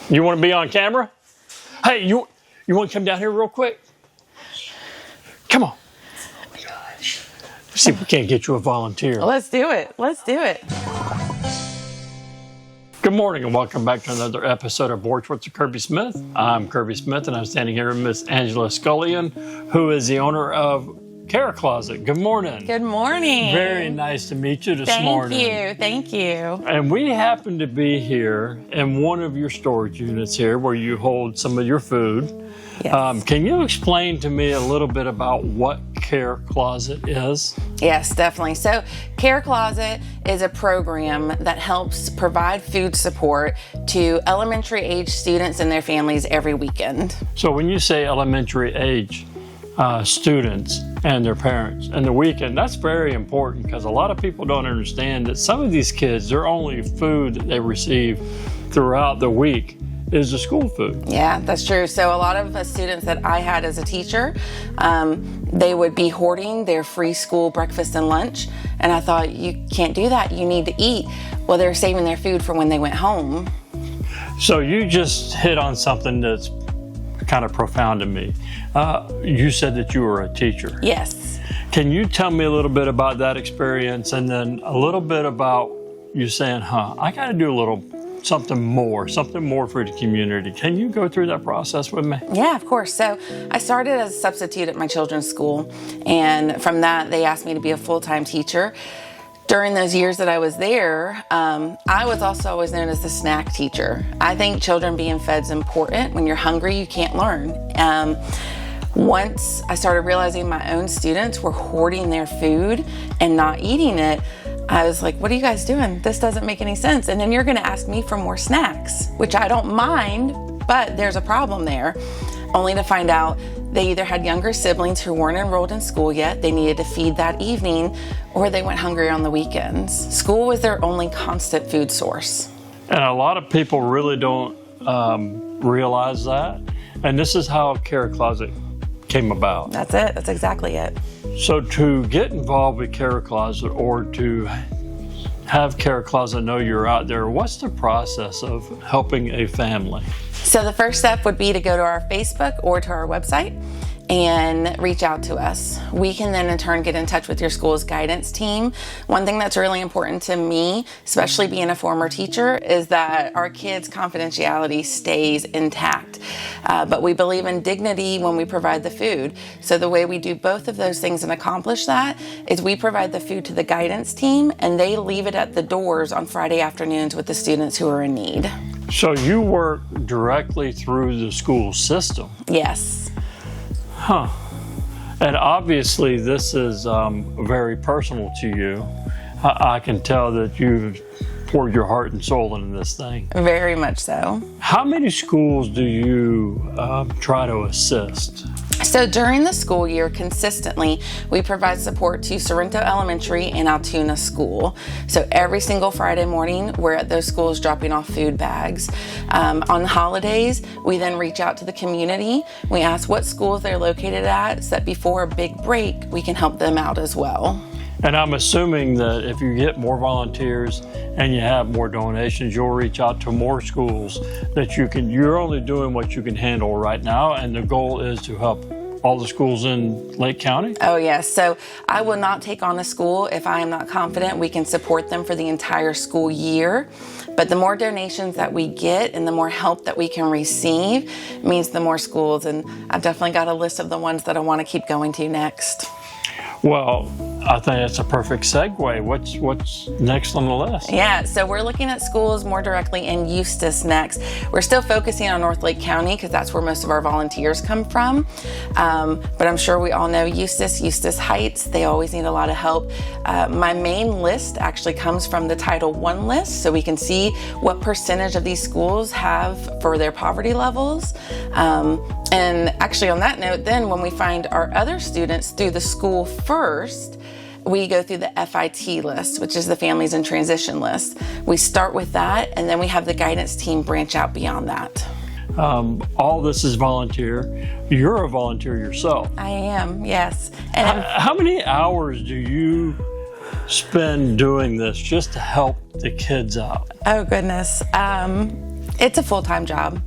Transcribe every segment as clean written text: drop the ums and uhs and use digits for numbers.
You want to be on camera? Hey, you want to come down here real quick? Come on. Oh my gosh. See if we can't get you a volunteer. Let's do it. Let's do it. Good morning and welcome back to another episode of Boards with Kirby Smith. I'm Kirby Smith and I'm standing here with Miss Angela Scallion, who is the owner of Care Closet. Good morning. Good morning. Very nice to meet you this morning. Thank you. And we happen to be here in one of your storage units here where you hold some of your food. Yes. Can you explain to me a little bit about what Care Closet is? Yes, definitely. So Care Closet is a program that helps provide food support to elementary age students and their families every weekend. So when you say elementary age students and their parents and the weekend, that's very important because a lot of people don't understand that some of these kids, their only food that they receive throughout the week is the school food. Yeah, that's true. So a lot of students that I had as a teacher, they would be hoarding their free school breakfast and lunch. And I thought, you can't do that. You need to eat. Well, they're saving their food for when they went home. So you just hit on something that's kind of profound to me. You said that you were a teacher. Yes. Can you tell me a little bit about that experience and then a little bit about you saying, I got to do a little something more for the community. Can you go through that process with me? Yeah, of course. So I started as a substitute at my children's school, and from that they asked me to be a full-time teacher. During those years that I was there, I was also always known as the snack teacher. I think children being fed is important. When you're hungry, you can't learn. Once I started realizing my own students were hoarding their food and not eating it, I was like, what are you guys doing? This doesn't make any sense. And then you're gonna ask me for more snacks, which I don't mind, but there's a problem there. Only to find out they either had younger siblings who weren't enrolled in school yet, they needed to feed that evening, or they went hungry on the weekends. School was their only constant food source. And a lot of people really don't realize that. And this is how Care Closet came about. That's it. That's exactly it. So to get involved with Care Closet or to have Care Closet know you're out there, what's the process of helping a family? So the first step would be to go to our Facebook or to our website and reach out to us. We can then in turn get in touch with your school's guidance team. One thing that's really important to me, especially being a former teacher, is that our kids' confidentiality stays intact. But we believe in dignity when we provide the food. So the way we do both of those things and accomplish that is we provide the food to the guidance team and they leave it at the doors on Friday afternoons with the students who are in need. So you work directly through the school system? Yes. And obviously this is very personal to you. I can tell that you've poured your heart and soul into this thing. Very much so. How many schools do you try to assist? So during the school year, consistently, we provide support to Sorrento Elementary and Altoona School. So every single Friday morning, we're at those schools dropping off food bags. On holidays, we then reach out to the community. We ask what schools they're located at, so that before a big break, we can help them out as well. And I'm assuming that if you get more volunteers and you have more donations, you'll reach out to more schools that you're only doing what you can handle right now. And the goal is to help all the schools in Lake County? Oh, yes. So I will not take on a school if I am not confident we can support them for the entire school year. But the more donations that we get and the more help that we can receive means the more schools. And I've definitely got a list of the ones that I want to keep going to next. Well, I think that's a perfect segue. What's next on the list? Yeah, so we're looking at schools more directly in Eustis next. We're still focusing on North Lake County because that's where most of our volunteers come from. But I'm sure we all know Eustis Heights. They always need a lot of help. My main list actually comes from the Title I list, so we can see what percentage of these schools have for their poverty levels. And actually on that note, then when we find our other students through the school first, we go through the FIT list, which is the Families in Transition list. We start with that, and then we have the guidance team branch out beyond that. All this is volunteer. You're a volunteer yourself. I am, yes. And how many hours do you spend doing this just to help the kids out? oh goodness. It's a full-time job.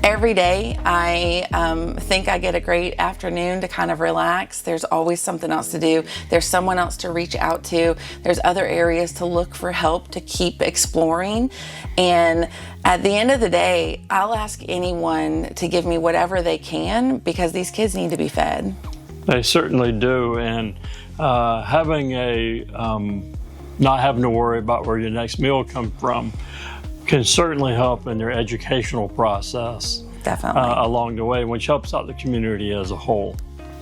Every day I think I get a great afternoon to kind of relax. There's always something else to do. There's someone else to reach out to. There's other areas to look for help, to keep exploring. And at the end of the day, I'll ask anyone to give me whatever they can because these kids need to be fed. They certainly do. And having not having to worry about where your next meal comes from can certainly help in their educational process. Definitely. Along the way, which helps out the community as a whole.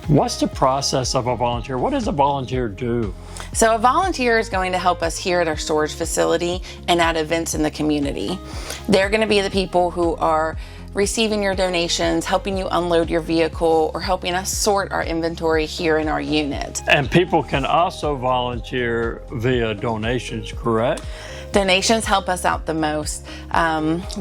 What's the process of a volunteer? What does a volunteer do? So a volunteer is going to help us here at our storage facility and at events in the community. They're going to be the people who are receiving your donations, helping you unload your vehicle, or helping us sort our inventory here in our unit. And people can also volunteer via donations, correct? Donations help us out the most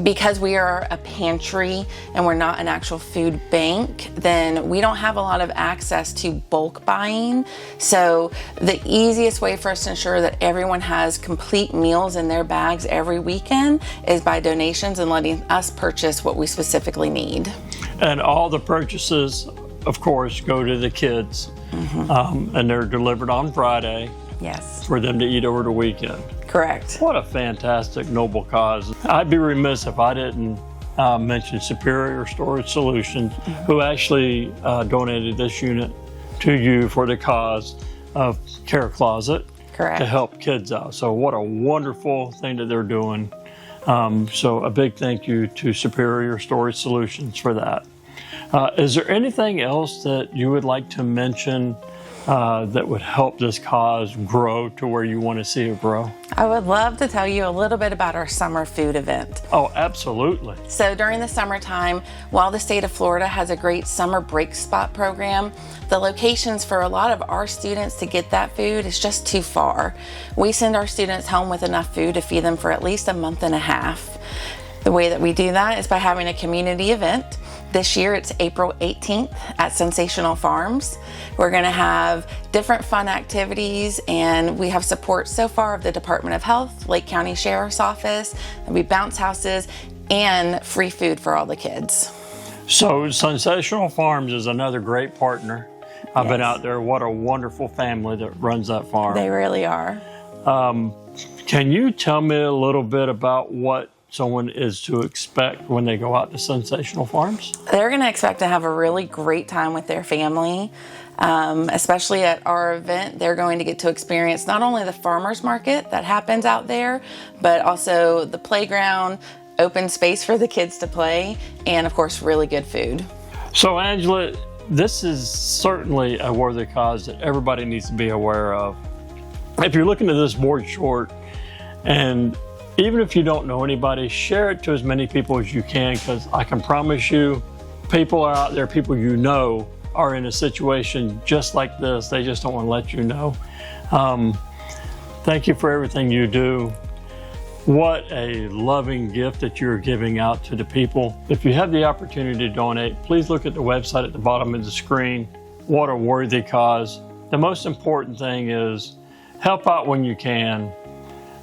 because we are a pantry and we're not an actual food bank. Then we don't have a lot of access to bulk buying. So the easiest way for us to ensure that everyone has complete meals in their bags every weekend is by donations and letting us purchase what we specifically need. And all the purchases, of course, go to the kids, and they're delivered on Friday. Yes. For them to eat over the weekend. Correct. What a fantastic, noble cause. I'd be remiss if I didn't mention Superior Storage Solutions, who actually donated this unit to you for the cause of Care Closet. Correct. To help kids out. So what a wonderful thing that they're doing. So a big thank you to Superior Storage Solutions for that. Is there anything else that you would like to mention that would help this cause grow to where you want to see it grow? I would love to tell you a little bit about our summer food event. Oh, absolutely. So during the summertime, while the state of Florida has a great summer break spot program, the locations for a lot of our students to get that food is just too far. We send our students home with enough food to feed them for at least a month and a half. The way that we do that is by having a community event. This year it's April 18th at Sensational Farms. We're going to have different fun activities, and we have support so far of the Department of Health, Lake County Sheriff's Office, there'll be bounce houses, and free food for all the kids. So Sensational Farms is another great partner. I've been out there. What a wonderful family that runs that farm. They really are. Can you tell me a little bit about what someone is to expect when they go out to Sensational Farms? They're going to expect to have a really great time with their family. Especially at our event, they're going to get to experience not only the farmers market that happens out there, but also the playground, open space for the kids to play, and of course, really good food. So Angela, this is certainly a worthy cause that everybody needs to be aware of. If you're looking at this board short, and even if you don't know anybody, share it to as many people as you can, because I can promise you, people are out there, people you know, are in a situation just like this. They just don't want to let you know. Thank you for everything you do. What a loving gift that you're giving out to the people. If you have the opportunity to donate, please look at the website at the bottom of the screen. What a worthy cause. The most important thing is help out when you can.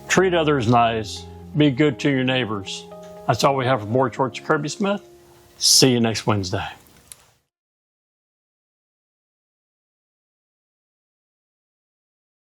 Treat others nice. Be good to your neighbors. That's all we have for Board Shorts. Kirby Smith. See you next Wednesday.